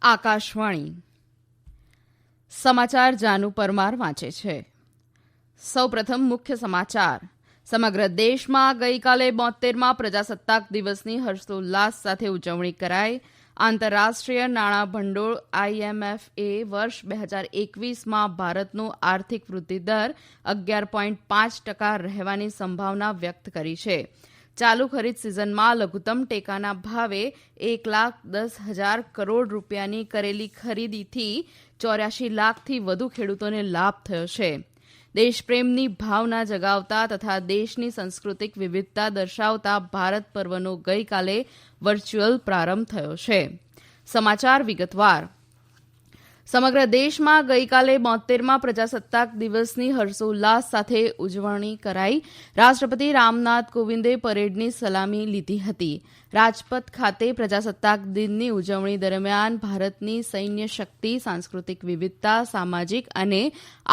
આકાશવાણી સમાચાર જાનુ પરમાર વાંચે છે. સૌપ્રથમ મુખ્ય સમાચાર. સમગ્ર દેશમાં ગઈકાલે 72મા પ્રજાસત્તાક દિવસની હર્ષોલ્લાસ સાથે ઉજવણી કરાઈ. આંતરરાષ્ટ્રીય નાણાં ભંડોળ IMFએ વર્ષ 2021માં ભારતનો આર્થિક વૃદ્ધિદર 11.5% રહેવાની સંભાવના વ્યક્ત કરી છે. ચાલુ ખરીદ સિઝનમાં લઘુત્તમ ટેકાના ભાવે 1,10,000 કરોડ રૂપિયાની કરેલી ખરીદીથી 84 લાખથી વધુ ખેડૂતોને લાભ થયો છે. દેશપ્રેમની ભાવના જગાવતા તથા દેશની સાંસ્કૃતિક વિવિધતા દર્શાવતા ભારત પર્વનો ગઈકાલે વર્ચ્યુઅલ પ્રારંભ થયો છે. સમાચાર વિગતવાર. સમગ્ર દેશમાં ગઈકાલે 72મા પ્રજાસત્તાક દિવસની હર્ષોલ્લાસ સાથે ઉજવણી કરાઈ. રાષ્ટ્રપતિ રામનાથ કોવિંદે પરેડની સલામી લીધી હતી. રાજપથ ખાતે પ્રજાસત્તાક દિનની ઉજવણી દરમિયાન ભારતની સૈન્ય શક્તિ, સાંસ્કૃતિક વિવિધતા, સામાજિક અને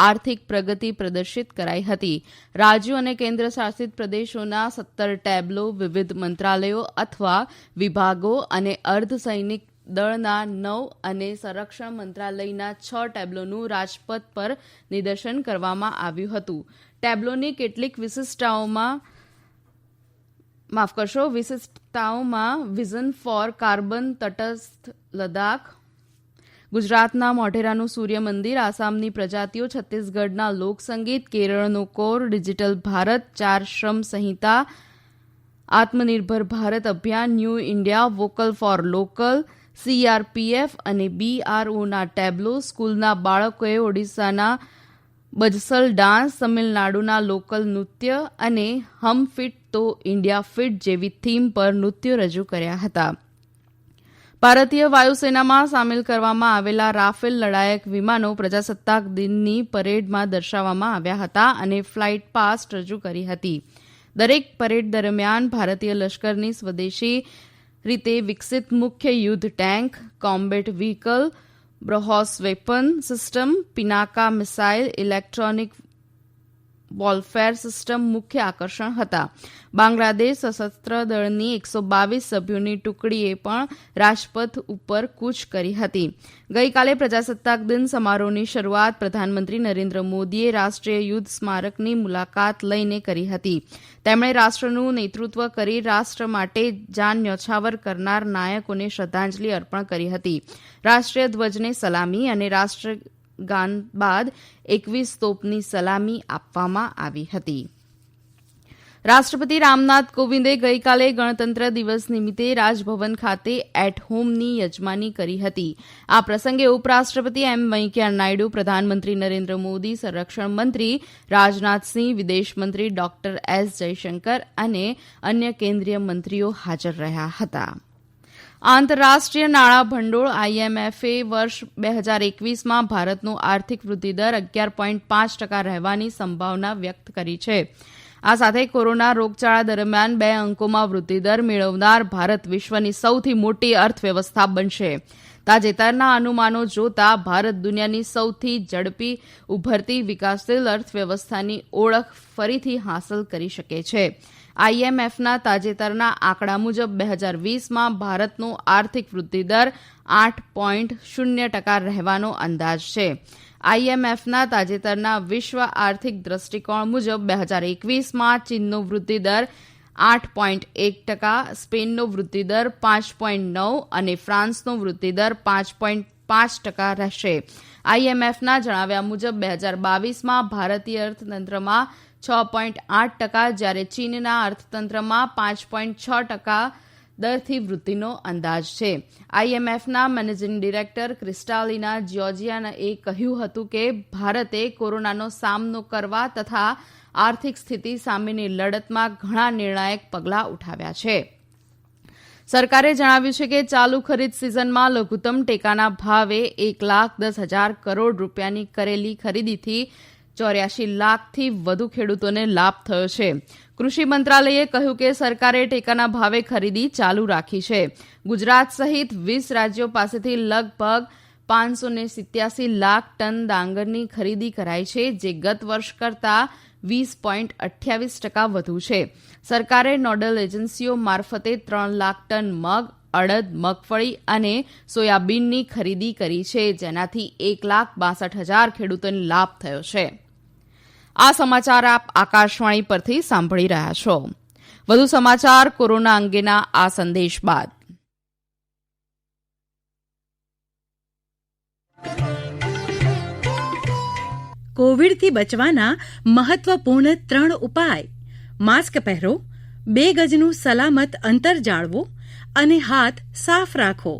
આર્થિક પ્રગતિ પ્રદર્શિત કરાઈ હતી. રાજ્યો અને કેન્દ્ર શાસિત પ્રદેશોના 17 ટેબ્લો, વિવિધ મંત્રાલયો અથવા વિભાગો અને અર્ધસૈનિક દળના 9 અને સંરક્ષણ મંત્રાલયના 6 ટેબ્લોનું રાજપથ પર નિદર્શન કરવામાં આવ્યું હતું. ટેબ્લોની કેટલીક વિશિષ્ટતાઓમાં વિઝન ફોર કાર્બન તટસ્થ લદ્દાખ, ગુજરાતના મોઢેરાનું સૂર્ય મંદિર, આસામની પ્રજાતિઓ, છત્તીસગઢના લોકસંગીત, કેરળનો કોર, ડિજિટલ ભારત, 4 શ્રમ સંહિતા, આત્મનિર્ભર ભારત અભિયાન, new India, vocal for local, CRPF અને BROના ટેબ્લો, સ્કૂલના બાળકોએ ઓડિશાના બજસલ ડાન્સ, તમિલનાડુના લોકલ નૃત્ય અને હમ ફિટ તો ઇન્ડિયા ફિટ જેવી થીમ પર નૃત્યો રજૂ કર્યા હતા. ભારતીય વાયુસેનામાં સામેલ કરવામાં આવેલા રાફેલ લડાયક વિમાનો પ્રજાસત્તાક દિનની પરેડમાં દર્શાવવામાં આવ્યા હતા અને ફ્લાઇટ પાસ્ટ રજૂ કરી હતી. દરેક પરેડ દરમિયાન ભારતીય લશ્કરની સ્વદેશી રીતે વિકસિત મુખ્ય યુદ્ધ tank, combat vehicle, BrahMos weapon system, Pinaka missile, electronic warfare system મુખ્ય આકર્ષણ હતા. બાંગ્લાદેશ સશસ્ત્ર દળની 122 સભ્યોની ટુકડીએ પણ રાજપથ ઉપર કૂચ કરી હતી. ગઈકાલે પ્રજાસત્તાક દિન સમારોહની શરૂઆત પ્રધાનમંત્રી નરેન્દ્ર મોદીએ રાષ્ટ્રીય યુદ્ધ સ્મારકની મુલાકાત લઈને કરી હતી. તેમણે રાષ્ટ્રનું નેતૃત્વ કરી રાષ્ટ્ર માટે જાન ન્યોછાવર કરનાર નાયકોને શ્રદ્ધાંજલિ અર્પણ કરી હતી. રાષ્ટ્રીય ધ્વજને સલામી અને રાષ્ટ્રગાન બાદ 21 તોપની સલામી આપવામાં આવી હતી. રાષ્ટ્રપતિ રામનાથ કોવિંદે ગઈકાલે ગણતંત્ર દિવસ નિમિત્તે રાજભવન ખાતે એટ હોમની યજમાની કરી હતી. આ પ્રસંગે ઉપરાષ્ટ્રપતિ વેંકૈયા નાયડુ, પ્રધાનમંત્રી નરેન્દ્ર મોદી, સંરક્ષણ મંત્રી રાજનાથસિંહ, વિદેશ મંત્રી ડોક્ટર S જયશંકર અને અન્ય કેન્દ્રીય મંત્રીઓ હાજર રહ્યા હતા. આંતરરાષ્ટ્રીય નાણાં ભંડોળ IMFએ વર્ષ 2021માં ભારતનો આર્થિક વૃદ્ધિદર 11.5% રહેવાની સંભાવના વ્યક્ત કરી છે. આ સાથે કોરોના રોગચાળા દરમિયાન 2 અંકોમાં વૃદ્ધિદર મેળવનાર ભારત વિશ્વની સૌથી મોટી અર્થવ્યવસ્થા બનશે. તાજેતરના અનુમાનો જોતા ભારત દુનિયાની સૌથી ઝડપી ઉભરતી વિકાસશીલ અર્થવ્યવસ્થાની ઓળખ ફરીથી હાંસલ કરી શકે છે. IMFના તાજેતરના આંકડા મુજબ 2020માં ભારતનો આર્થિક વૃદ્ધિદર 8.0% રહેવાનો અંદાજ છે. IMFના તાજેતરના વિશ્વ આર્થિક દ્રષ્ટિકોણ મુજબ 2021માં ચીનનો વૃદ્ધિદર 8.1%, સ્પેનનો વૃદ્ધિદર 5.9% અને ફ્રાન્સનો વૃદ્ધિદર 5.5% રહેશે. IMFના જણાવ્યા મુજબ 2022માં ભારતીય અર્થતંત્રમાં 6.8%, જ્યારે ચીનના અર્થતંત્રમાં 5.6% દરથી વૃદ્ધિનો અંદાજ છે. IMFના મેનેજિંગ ડિરેક્ટર ક્રિસ્ટાલિના જ્યોર્જિયાએ કહ્યું હતું કે ભારતે કોરોનાનો સામનો કરવા તથા આર્થિક સ્થિતિ સામેની લડતમાં ઘણા નિર્ણાયક પગલાં ઉઠાવ્યા છે. સરકારે જણાવ્યું છે કે ચાલુ ખરીદ સિઝનમાં લઘુત્તમ ટેકાના ભાવે 1,10,000 કરોડ રૂપિયાની કરેલી ખરીદીથી 84 લાખથી વધુ ખેડૂતોને લાભ થયો છે. કૃષિ મંત્રાલયે કહ્યું કે સરકારે ટેકાના ભાવે ખરીદી ચાલુ રાખી છે. ગુજરાત સહિત 20 રાજ્યો પાસેથી લગભગ 587 લાખ ટન ડાંગરની ખરીદી કરાઈ છે, જે ગત વર્ષ કરતાં 20.28% વધુ છે. સરકારે નોડલ એજન્સીઓ મારફતે 3 લાખ ટન મગ, અડદ, મગફળી અને સોયાબીનની ખરીદી કરી છે, જેનાથી 1,62,000 ખેડૂતોને લાભ થયો છે. આ સમાચાર આપ આકાશવાણી પરથી સાંભળી રહ્યા છો. વધુ સમાચાર કોરોના અંગેના આ સંદેશ બાદ. કોવિડથી બચવાના મહત્વપૂર્ણ 3 ઉપાય: માસ્ક પહેરો, 2 ગજનું સલામત અંતર જાળવો અને હાથ સાફ રાખો.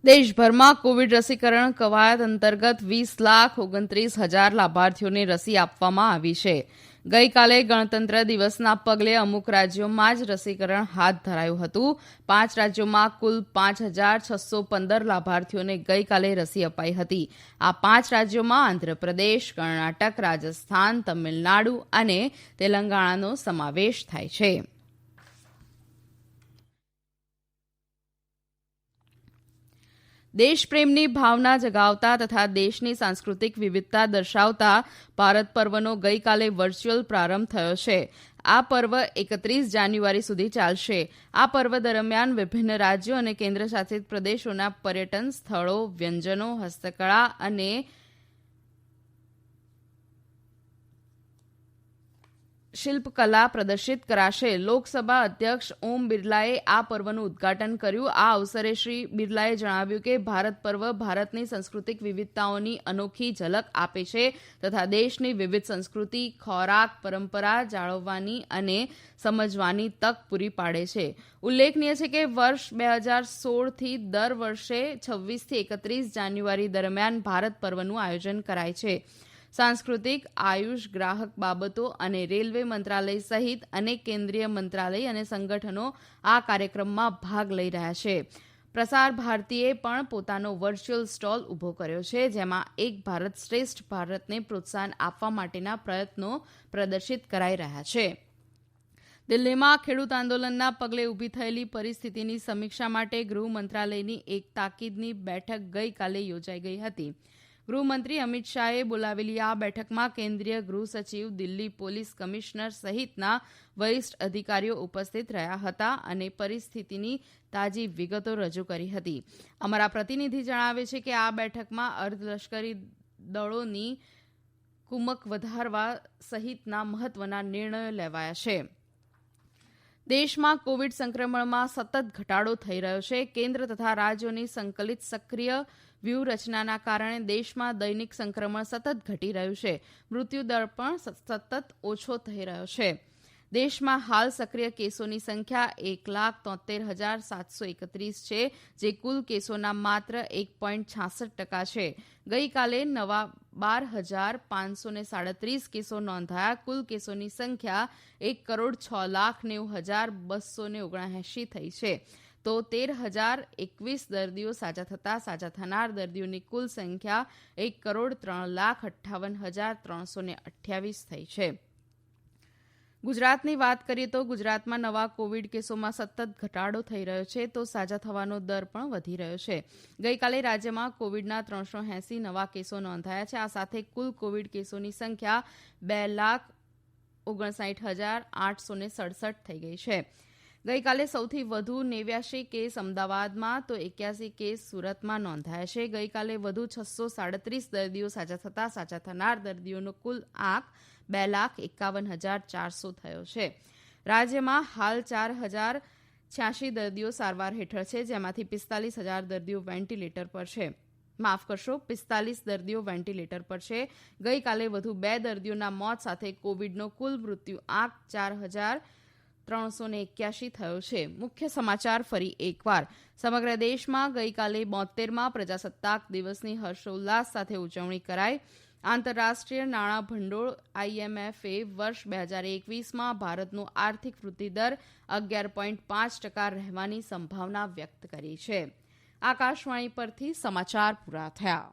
દેશભરમાં કોવિડ રસીકરણ કવાયત અંતર્ગત 20,29,000 લાભાર્થીઓને રસી આપવામાં આવી છે. ગઈકાલે ગણતંત્ર દિવસના પગલે અમુક રાજ્યોમાં જ રસીકરણ હાથ ધરાયું હતું. 5 રાજ્યોમાં કુલ 5,615 લાભાર્થીઓને ગઈકાલે રસી અપાઈ હતી. આ 5 રાજ્યોમાં આંધ્રપ્રદેશ, કર્ણાટક, રાજસ્થાન, તમિલનાડુ અને તેલંગાણાનો સમાવેશ થાય છે. દેશપ્રેમની ભાવના જગાવતા તથા દેશની સાંસ્કૃતિક વિવિધતા દર્શાવતા ભારત પર્વનો ગઈકાલે વર્ચ્યુઅલ પ્રારંભ થયો છે. આ પર્વ 31 જાન્યુઆરી સુધી ચાલશે. આ પર્વ દરમિયાન વિભિન્ન રાજ્યો અને કેન્દ્રશાસિત પ્રદેશોના પર્યટન સ્થળો, વ્યંજનો, હસ્તકળા અને શિલ્પકલા પ્રદર્શિત કરાશે. લોકસભા અધ્યક્ષ ઓમ બિરલાએ આ પર્વનું ઉદઘાટન કર્યું. આ અવસરે શ્રી બિરલાએ જણાવ્યું કે ભારત પર્વ ભારતની સાંસ્કૃતિક વિવિધતાઓની અનોખી ઝલક આપે છે તથા દેશની વિવિધ સંસ્કૃતિ, ખોરાક, પરંપરા જાળવવાની અને સમજવાની તક પૂરી પાડે છે. ઉલ્લેખનીય છે કે વર્ષ 2016થી દર વર્ષે 26થી 31 જાન્યુઆરી દરમિયાન ભારત પર્વનું આયોજન કરાય છે. સાંસ્કૃતિક, આયુષ, ગ્રાહક બાબતો અને રેલવે મંત્રાલય સહિત અનેક કેન્દ્રીય મંત્રાલય અને સંગઠનો આ કાર્યક્રમમાં ભાગ લઈ રહ્યા છે. પ્રસાર ભારતીએ પણ પોતાનો વર્ચ્યુઅલ સ્ટોલ ઉભો કર્યો છે, જેમાં એક ભારત શ્રેષ્ઠ ભારતને પ્રોત્સાહન આપવા માટેના પ્રયત્નો પ્રદર્શિત કરાઈ રહ્યા છે. દિલ્હીમાં ખેડૂત આંદોલનના પગલે ઊભી થયેલી પરિસ્થિતિની સમીક્ષા માટે ગૃહ મંત્રાલયની એક તાકીદની બેઠક ગઈકાલે યોજાઈ ગઈ હતી. ગૃહમંત્રી અમિત શાહે બોલાવેલી આ બેઠકમાં કેન્દ્રીય ગૃહ સચિવ, દિલ્હી પોલીસ કમિશનર સહિતના વરિષ્ઠ અધિકારીઓ ઉપસ્થિત રહ્યા હતા અને પરિસ્થિતિની તાજી વિગતો રજૂ કરી હતી. અમારા પ્રતિનિધિ જણાવે છે કે આ બેઠકમાં અર્ધલશ્કરી દળોની કુમક વધારવા સહિતના મહત્વના નિર્ણયો લેવાયા છે. દેશમાં કોવિડ સંક્રમણમાં સતત ઘટાડો થઈ રહ્યો છે. કેન્દ્ર તથા રાજ્યોની સંકલિત સક્રિય વ્યૂહરચનાના કારણે દેશમાં દૈનિક સંક્રમણ સતત ઘટી રહ્યું છે. મૃત્યુદર પણ સતત ઓછો થઈ રહ્યો છે. દેશમાં હાલ સક્રિય કેસોની સંખ્યા 1,73,731 છે, જે કુલ કેસોના માત્ર 1.66% છે. ગઈકાલે નવા 12,537 કેસો નોંધાયા. કુલ કેસોની સંખ્યા 1,06,90,279 થઈ છે. તો 13,021 દર્દીઓ સાજા થતાં સાજા થનાર દર્દીઓની કુલ સંખ્યા 1,03,58,328 થઈ છે. ગુજરાતની વાત કરીએ તો ગુજરાતમાં નવા કોવિડ કેસોમાં સતત ઘટાડો થઈ રહ્યો છે, તો સાજા થવાનો દર પણ વધી રહ્યો છે. ગઈકાલે રાજ્યમાં કોવિડના 380 નવા કેસો નોંધાયા છે. આ સાથે કુલ કોવિડ કેસોની સંખ્યા 2,59,867 થઈ ગઈ છે. ગઈકાલે સૌથી વધુ 89 કેસ અમદાવાદમાં તો 81 કેસ સુરતમાં નોંધાયા છે. ગઈકાલે વધુ 637 દર્દીઓ સાજા થતાં સાજા થનાર દર્દીઓનો કુલ આંક 2,51,400 થયો છે. રાજ્યમાં હાલ 4,086 દર્દીઓ સારવાર હેઠળ છે, જેમાંથી 45,000 દર્દીઓ વેન્ટિલેટર પર છે. 45 દર્દીઓ વેન્ટિલેટર પર છે. ગઈકાલે વધુ 2 દર્દીઓના મોત સાથે કોવિડનો કુલ મૃત્યુ આંક 4,381 થયો છે. મુખ્ય સમાચાર ફરી એકવાર. સમગ્ર દેશમાં ગઈકાલે 72મા પ્રજાસત્તાક દિવસની હર્ષોલ્લાસ સાથે ઉજવણી કરાઈ. આંતરરાષ્ટ્રીય નાણાં ભંડોળ IMFએ વર્ષ 2021માં ભારતનો આર્થિક વૃદ્ધિદર 11.5% રહેવાની સંભાવના વ્યક્ત કરી છે. આકાશવાણી પરથી સમાચાર પૂરા થયા.